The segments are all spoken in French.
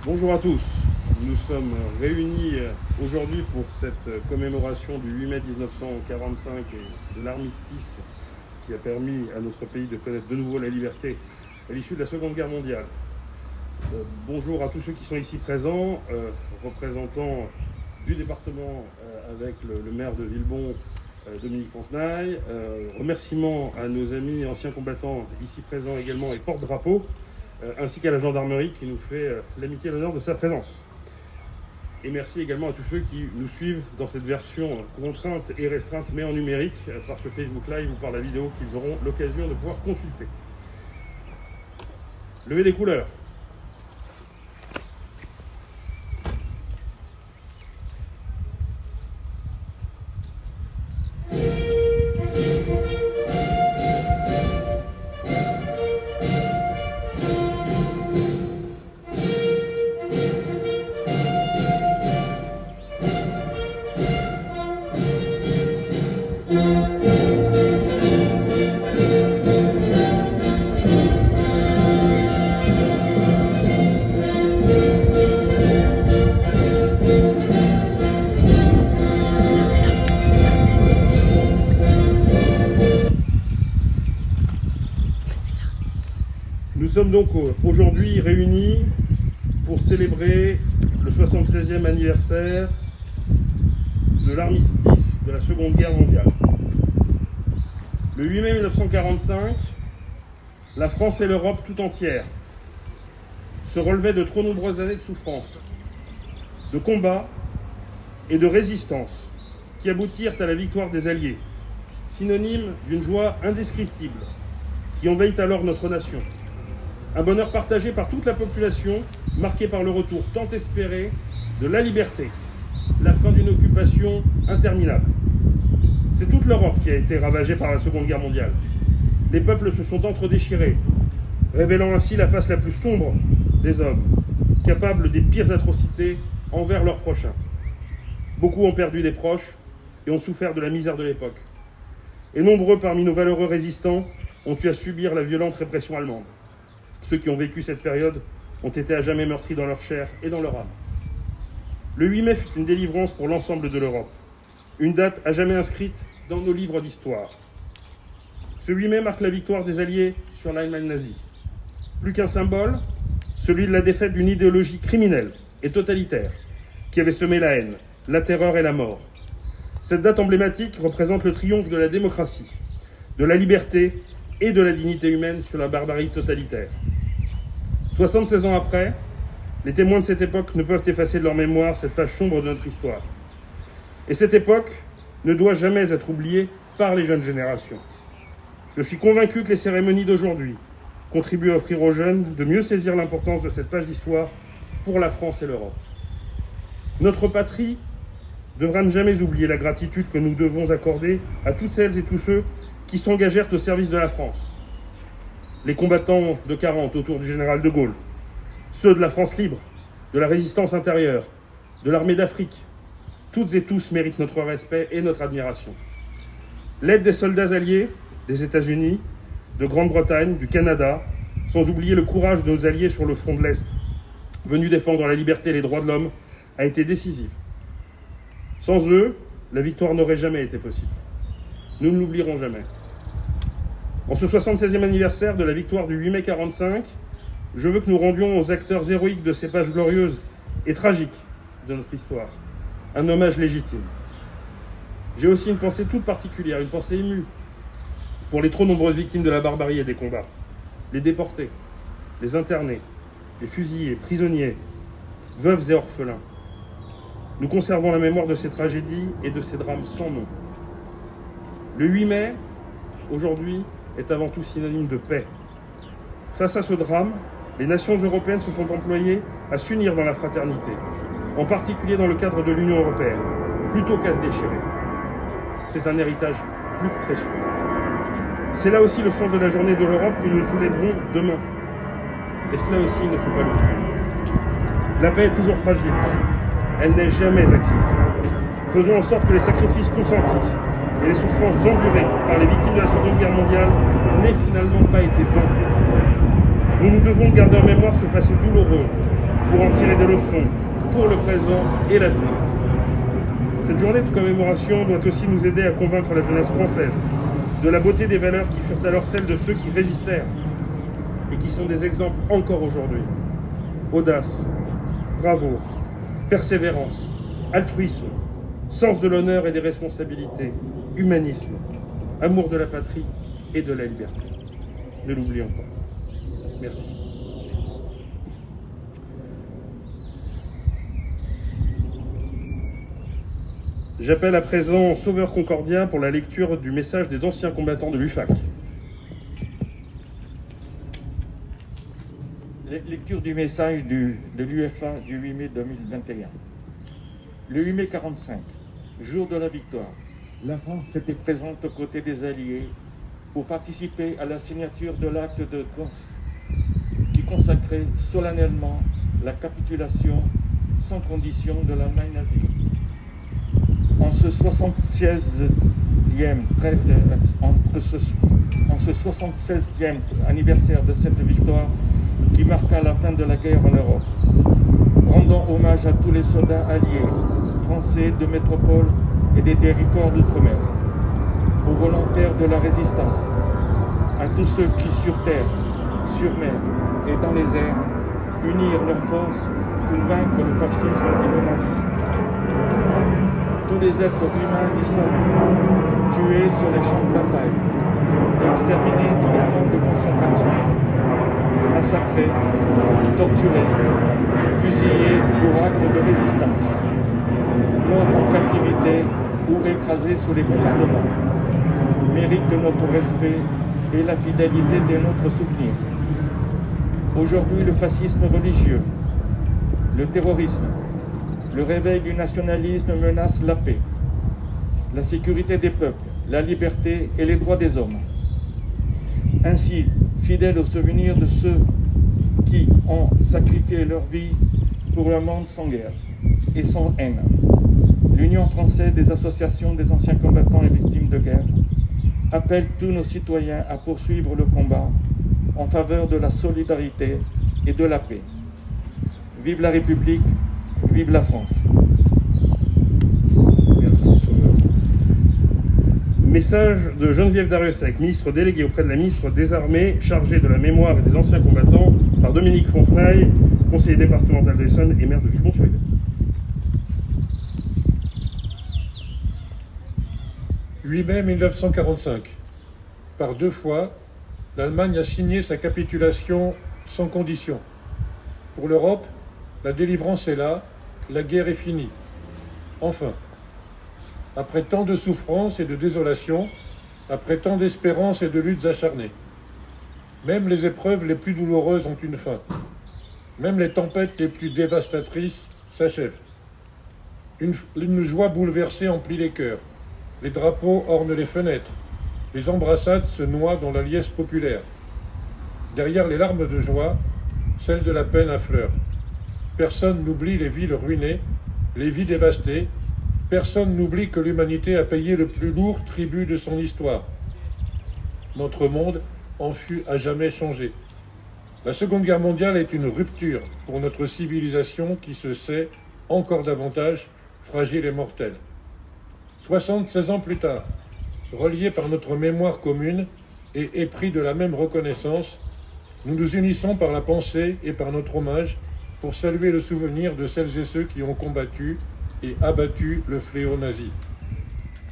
Bonjour à tous, nous sommes réunis aujourd'hui pour cette commémoration du 8 mai 1945 et de l'armistice qui a permis à notre pays de connaître de nouveau la liberté à l'issue de la Seconde Guerre mondiale. Bonjour à tous ceux qui sont ici présents, représentants du département avec le maire de Villebon, Dominique Fontenaille. Remerciements à nos amis anciens combattants ici présents également et porte-drapeau, ainsi qu'à la gendarmerie qui nous fait l'amitié et l'honneur de sa présence. Et merci également à tous ceux qui nous suivent dans cette version contrainte et restreinte, mais en numérique, par ce Facebook Live ou par la vidéo qu'ils auront l'occasion de pouvoir consulter. Levée des couleurs. Nous sommes donc aujourd'hui réunis pour célébrer le 76e anniversaire de l'armistice de la Seconde Guerre mondiale. Le 8 mai 1945, la France et l'Europe tout entière se relevaient de trop nombreuses années de souffrance, de combats et de résistance qui aboutirent à la victoire des Alliés, synonyme d'une joie indescriptible qui envahit alors notre nation. Un bonheur partagé par toute la population, marqué par le retour tant espéré de la liberté, la fin d'une occupation interminable. C'est toute l'Europe qui a été ravagée par la Seconde Guerre mondiale. Les peuples se sont entredéchirés, révélant ainsi la face la plus sombre des hommes, capables des pires atrocités envers leurs prochains. Beaucoup ont perdu des proches et ont souffert de la misère de l'époque. Et nombreux parmi nos valeureux résistants ont eu à subir la violente répression allemande. Ceux qui ont vécu cette période ont été à jamais meurtris dans leur chair et dans leur âme. Le 8 mai fut une délivrance pour l'ensemble de l'Europe, une date à jamais inscrite dans nos livres d'histoire. Ce 8 mai marque la victoire des Alliés sur l'Allemagne nazie. Plus qu'un symbole, celui de la défaite d'une idéologie criminelle et totalitaire qui avait semé la haine, la terreur et la mort. Cette date emblématique représente le triomphe de la démocratie, de la liberté et de la dignité humaine sur la barbarie totalitaire. 76 ans après, les témoins de cette époque ne peuvent effacer de leur mémoire cette page sombre de notre histoire. Et cette époque ne doit jamais être oubliée par les jeunes générations. Je suis convaincu que les cérémonies d'aujourd'hui contribuent à offrir aux jeunes de mieux saisir l'importance de cette page d'histoire pour la France et l'Europe. Notre patrie devra ne jamais oublier la gratitude que nous devons accorder à toutes celles et tous ceux qui s'engagèrent au service de la France. Les combattants de 40 autour du général de Gaulle, ceux de la France libre, de la résistance intérieure, de l'armée d'Afrique, toutes et tous méritent notre respect et notre admiration. L'aide des soldats alliés, des États-Unis, de Grande-Bretagne, du Canada, sans oublier le courage de nos alliés sur le front de l'Est, venus défendre la liberté et les droits de l'homme, a été décisive. Sans eux, la victoire n'aurait jamais été possible. Nous ne l'oublierons jamais. En ce 76e anniversaire de la victoire du 8 mai 1945, je veux que nous rendions aux acteurs héroïques de ces pages glorieuses et tragiques de notre histoire un hommage légitime. J'ai aussi une pensée toute particulière, une pensée émue pour les trop nombreuses victimes de la barbarie et des combats. Les déportés, les internés, les fusillés, prisonniers, veuves et orphelins. Nous conservons la mémoire de ces tragédies et de ces drames sans nom. Le 8 mai, aujourd'hui, est avant tout synonyme de paix. Face à ce drame, les nations européennes se sont employées à s'unir dans la fraternité, en particulier dans le cadre de l'Union européenne, plutôt qu'à se déchirer. C'est un héritage plus que précieux. C'est là aussi le sens de la journée de l'Europe que nous célébrons demain. Et cela aussi, il ne faut pas l'oublier. La paix est toujours fragile. Elle n'est jamais acquise. Faisons en sorte que les sacrifices consentis et les souffrances endurées par les victimes de la Seconde Guerre mondiale n'aient finalement pas été vains. Nous nous devons garder en mémoire ce passé douloureux pour en tirer des leçons pour le présent et l'avenir. Cette journée de commémoration doit aussi nous aider à convaincre la jeunesse française de la beauté des valeurs qui furent alors celles de ceux qui résistèrent et qui sont des exemples encore aujourd'hui. Audace, bravoure, persévérance, altruisme, sens de l'honneur et des responsabilités, humanisme, amour de la patrie et de la liberté. Ne l'oublions pas. Merci. J'appelle à présent Sauveur Concordien pour la lecture du message des anciens combattants de l'UFAC. Lecture du message de l'UFA du 8 mai 2021. Le 8 mai 45, jour de la victoire, la France était présente aux côtés des Alliés pour participer à la signature de l'acte qui consacrait solennellement la capitulation sans condition de l'Allemagne nazie. En ce 76e anniversaire de cette victoire qui marqua la fin de la guerre en Europe, rendant hommage à tous les soldats alliés, français de métropole et des territoires d'outre-mer, aux volontaires de la résistance, à tous ceux qui sur terre, sur mer et dans les airs unirent leurs forces pour vaincre le fascisme et le nazisme. Tous les êtres humains disparus, tués sur les champs de bataille, exterminés dans les camps de concentration, massacrés, torturés, fusillés pour actes de résistance, morts en captivité ou écrasés sous les bombardements, méritent de notre respect et la fidélité de notre souvenir. Aujourd'hui, le fascisme religieux, le terrorisme, le réveil du nationalisme menace la paix, la sécurité des peuples, la liberté et les droits des hommes. Ainsi, fidèles au souvenir de ceux qui ont sacrifié leur vie pour un monde sans guerre et sans haine, l'Union française des associations des anciens combattants et victimes de guerre appelle tous nos citoyens à poursuivre le combat en faveur de la solidarité et de la paix. Vive la République, vive la France. Merci, Sauveur. Message de Geneviève Darrieussecq, ministre déléguée auprès de la ministre des Armées, chargée de la mémoire et des anciens combattants, par Dominique Fontenay, conseiller départemental d'Essonne et maire de Villebon-sur-Yvette. 8 mai 1945. Par 2 fois, l'Allemagne a signé sa capitulation sans condition. Pour l'Europe, la délivrance est là, la guerre est finie. Enfin, après tant de souffrances et de désolation, après tant d'espérances et de luttes acharnées, même les épreuves les plus douloureuses ont une fin. Même les tempêtes les plus dévastatrices s'achèvent. Une joie bouleversée emplit les cœurs. Les drapeaux ornent les fenêtres. Les embrassades se noient dans la liesse populaire. Derrière les larmes de joie, celles de la peine affleurent. Personne n'oublie les villes ruinées, les vies dévastées. Personne n'oublie que l'humanité a payé le plus lourd tribut de son histoire. Notre monde en fut à jamais changé. La Seconde Guerre mondiale est une rupture pour notre civilisation qui se sait, encore davantage, fragile et mortelle. 76 ans plus tard, reliés par notre mémoire commune et épris de la même reconnaissance, nous nous unissons par la pensée et par notre hommage pour saluer le souvenir de celles et ceux qui ont combattu et abattu le fléau nazi.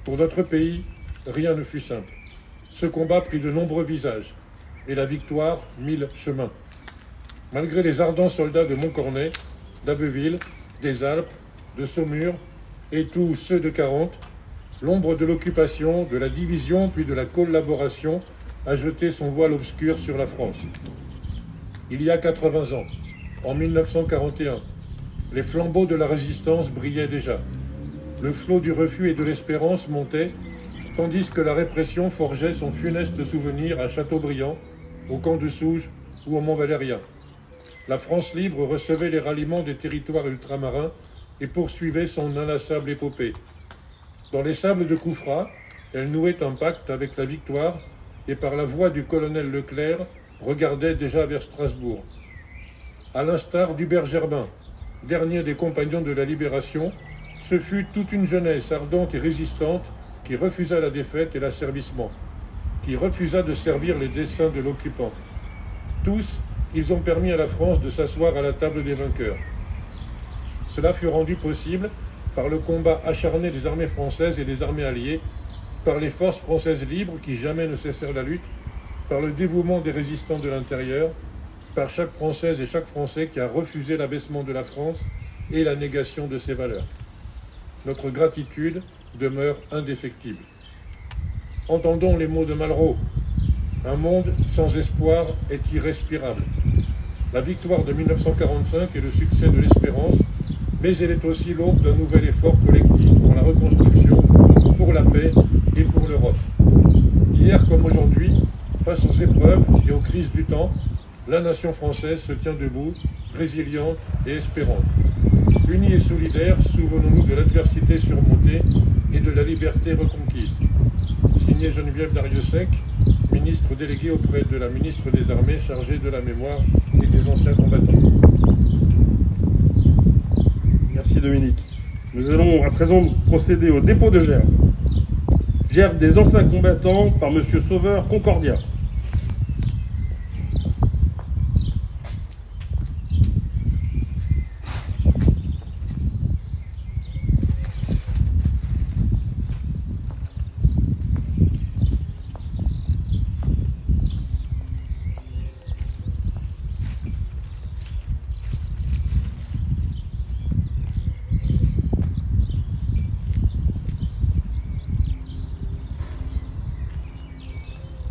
Pour notre pays, rien ne fut simple. Ce combat prit de nombreux visages et la victoire 1000 chemins. Malgré les ardents soldats de Montcornet, d'Abbeville, des Alpes, de Saumur et tous ceux de 40, l'ombre de l'occupation, de la division puis de la collaboration a jeté son voile obscur sur la France. Il y a 80 ans, en 1941, les flambeaux de la résistance brillaient déjà. Le flot du refus et de l'espérance montait, tandis que la répression forgeait son funeste souvenir à Châteaubriand, au camp de Souges ou au Mont-Valérien. La France libre recevait les ralliements des territoires ultramarins et poursuivait son inlassable épopée. Dans les sables de Koufra, elle nouait un pacte avec la victoire et par la voix du colonel Leclerc regardait déjà vers Strasbourg. À l'instar d'Hubert Germain, dernier des compagnons de la Libération, ce fut toute une jeunesse ardente et résistante qui refusa la défaite et l'asservissement, qui refusa de servir les desseins de l'occupant. Tous, ils ont permis à la France de s'asseoir à la table des vainqueurs. Cela fut rendu possible par le combat acharné des armées françaises et des armées alliées, par les forces françaises libres qui jamais ne cessèrent la lutte, par le dévouement des résistants de l'intérieur, par chaque Française et chaque Français qui a refusé l'abaissement de la France et la négation de ses valeurs. Notre gratitude demeure indéfectible. Entendons les mots de Malraux. Un monde sans espoir est irrespirable. La victoire de 1945 est le succès de l'espérance, mais elle est aussi l'aube d'un nouvel effort collectif pour la reconstruction, pour la paix et pour l'Europe. Hier comme aujourd'hui, face aux épreuves et aux crises du temps, la nation française se tient debout, résiliente et espérante. Unis et solidaires, souvenons-nous de l'adversité surmontée et de la liberté reconquise. Signé Geneviève Darrieussecq, ministre déléguée auprès de la ministre des Armées chargée de la mémoire et des anciens combattants. Merci Dominique. Nous allons à présent procéder au dépôt de gerbes. Gerbes des anciens combattants par M. Sauveur Concordia.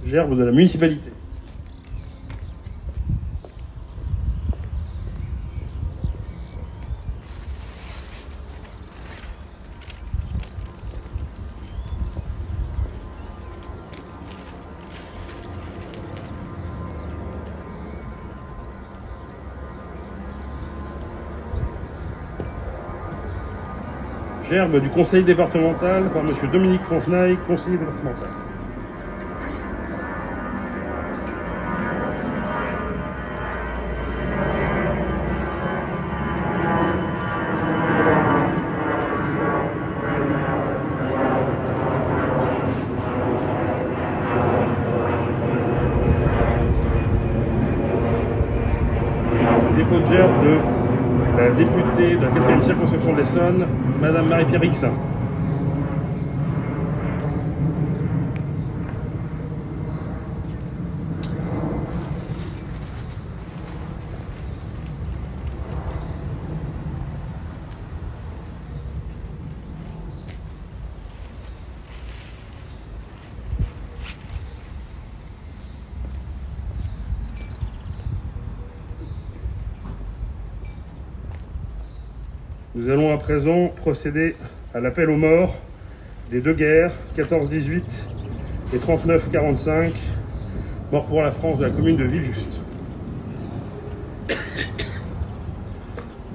Gerbe de la municipalité. Gerbe du conseil départemental par M. Dominique Fontenaille, conseiller départemental. Dépôt de gerbe de la députée de la 4e circonscription de l'Essonne, Madame Marie-Pierre Rixin. Nous allons à présent procéder à l'appel aux morts des deux guerres, 14-18 et 39-45, morts pour la France de la commune de Villejuste.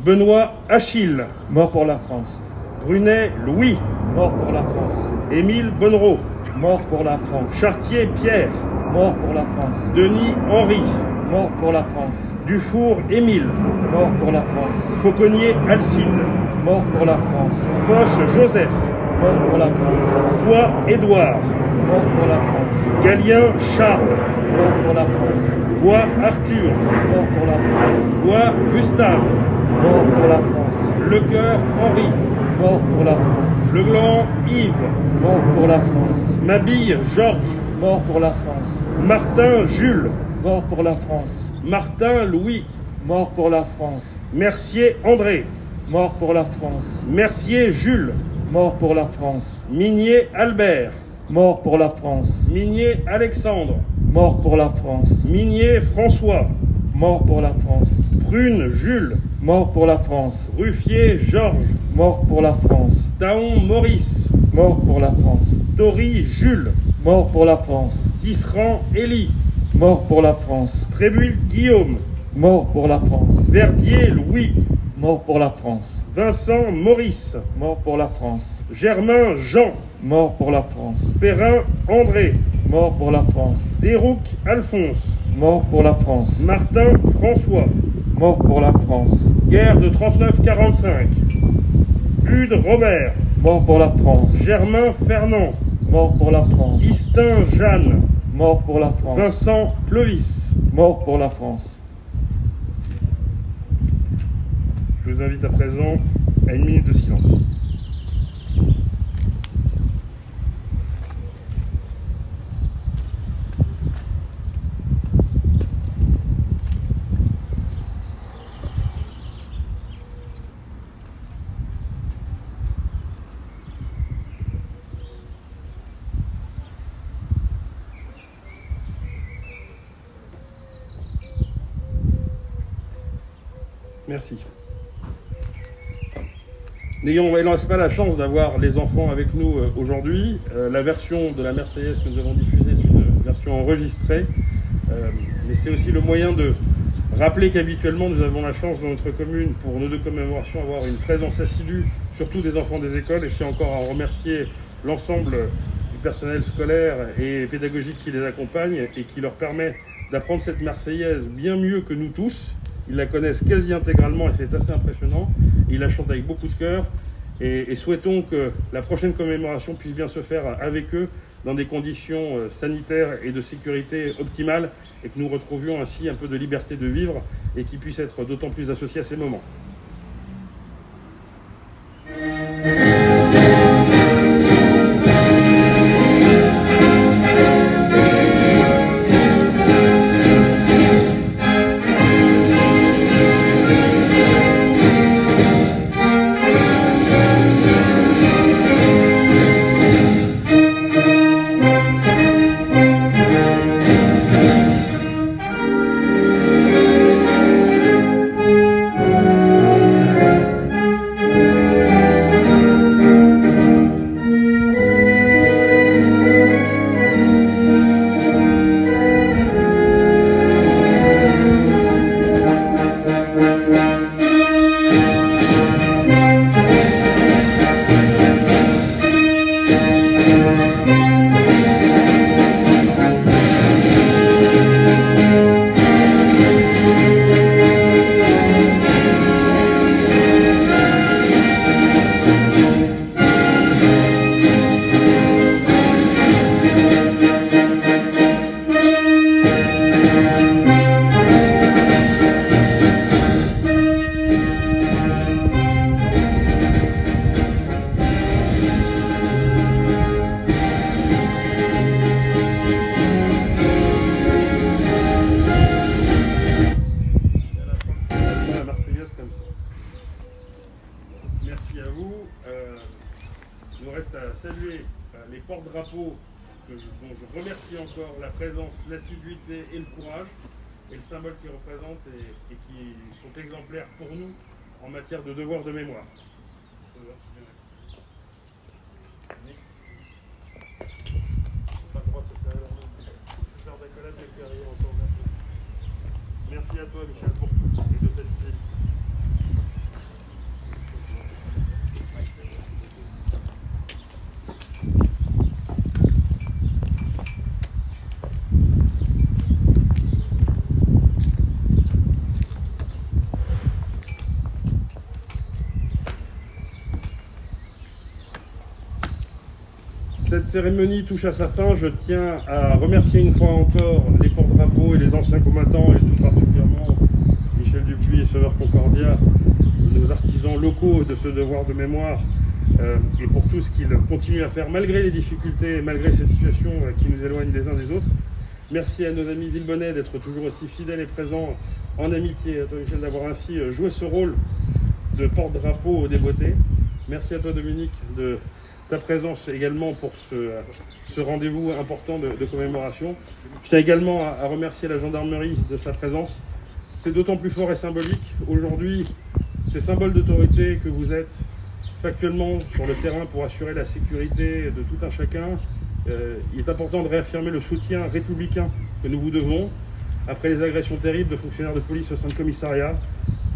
Benoît Achille, Mort pour la France. Brunet Louis, Mort pour la France. Émile Bonnereau, Mort pour la France. Chartier Pierre, Mort pour la France. Denis Henri, Mort pour la France. Dufour Émile, Mort pour la France. Fauconnier Alcide, Mort pour la France. Foch Joseph, Mort pour la France. Foy Édouard, Mort pour la France. Galien Charles, Mort pour la France. Bois Arthur, Mort pour la France. Bois Gustave, Mort pour la France. Lecoeur Henri, Mort pour la France. Legland Yves, Mort pour la France. Mabille Georges, Mort pour la France. Martin Jules, Mort pour la France. Martin Louis, Mort pour la France. Mercier André, Mort pour la France. Mercier Jules, Mort pour la France. Minier Albert, Mort pour la France. Minier Alexandre, Mort pour la France. Minier François, Mort pour la France. Prune Jules, Mort pour la France. Ruffier Georges, Mort pour la France. Taon Maurice, Mort pour la France. Tory Jules, Mort pour la France. Tisserand Élie, Mort pour la France. Trébulle Guillaume, Mort pour la France. Verdier Louis, Mort pour la France. Vincent Maurice, Mort pour la France. Germain Jean, Mort pour la France. Perrin André, Mort pour la France. Desrouques Alphonse, Mort pour la France. Martin François, Mort pour la France. Guerre de 39-45. Bude Robert. Mort pour la France. Germain Fernand. Mort pour la France. Istin Jeanne. Mort pour la France. Vincent Clovis. Mort pour la France. Je vous invite à présent à une minute de silence. Merci. N'ayons hélas pas la chance d'avoir les enfants avec nous aujourd'hui. La version de la Marseillaise que nous avons diffusée est une version enregistrée, mais c'est aussi le moyen de rappeler qu'habituellement nous avons la chance dans notre commune, pour nos deux commémorations, avoir une présence assidue, surtout des enfants des écoles, et je tiens encore à remercier l'ensemble du personnel scolaire et pédagogique qui les accompagne et qui leur permet d'apprendre cette Marseillaise bien mieux que nous tous. Ils la connaissent quasi intégralement et c'est assez impressionnant. Ils la chantent avec beaucoup de cœur et souhaitons que la prochaine commémoration puisse bien se faire avec eux dans des conditions sanitaires et de sécurité optimales et que nous retrouvions ainsi un peu de liberté de vivre et qu'ils puissent être d'autant plus associés à ces moments. Merci à vous. Il nous reste à saluer les porte-drapeaux dont je remercie encore la présence, l'assiduité et le courage et le symbole qu'ils représentent et qui sont exemplaires pour nous en matière de devoir de mémoire. Merci à toi, Michel, pour tout et de cette idée. Cette cérémonie touche à sa fin. Je tiens à remercier une fois encore les porte-drapeaux et les anciens combattants, et tout particulièrement Michel Dupuis et Sauveur Concordia, nos artisans locaux de ce devoir de mémoire, et pour tout ce qu'ils continuent à faire malgré les difficultés et malgré cette situation qui nous éloigne des uns des autres. Merci à nos amis Villebonnais d'être toujours aussi fidèles et présents en amitié, à toi Michel d'avoir ainsi joué ce rôle de porte-drapeau des beautés. Merci à toi Dominique de ta présence également pour ce rendez-vous important de commémoration. Je tiens également à remercier la gendarmerie de sa présence. C'est d'autant plus fort et symbolique. Aujourd'hui, ces symboles d'autorité que vous êtes factuellement sur le terrain pour assurer la sécurité de tout un chacun, il est important de réaffirmer le soutien républicain que nous vous devons après les agressions terribles de fonctionnaires de police au sein de commissariats,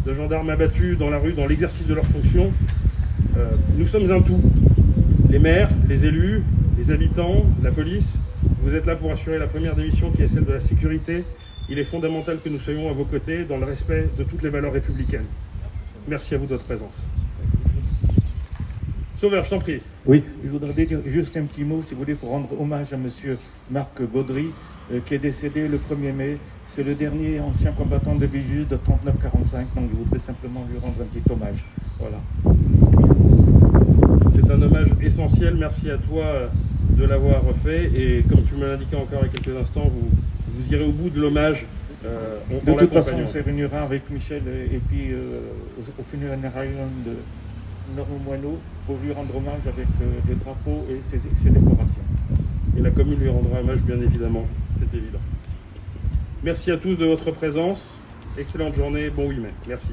de gendarmes abattus dans la rue dans l'exercice de leurs fonctions. Nous sommes un tout. Les maires, les élus, les habitants, la police, vous êtes là pour assurer la première des missions qui est celle de la sécurité il est fondamental que nous soyons à vos côtés dans le respect de toutes les valeurs républicaines. Merci à vous de votre présence. Sauveur, je t'en prie. Oui, je voudrais dire juste un petit mot, si vous voulez, pour rendre hommage à monsieur Marc Gaudry, qui est décédé le 1er mai. C'est le dernier ancien combattant de Vigus de 39-45, donc je voudrais simplement lui rendre un petit hommage. Voilà. C'est un hommage essentiel, merci à toi de l'avoir fait, et comme tu me l'indiquais encore il y a quelques instants, vous irez au bout de l'hommage. De toute façon, on s'est réuni avec Michel et puis au funérailles de Normand Moineau pour lui rendre hommage avec des drapeaux et ses décorations. Et la commune lui rendra hommage, bien évidemment, c'est évident. Merci à tous de votre présence, excellente journée, bon 8 mai, merci.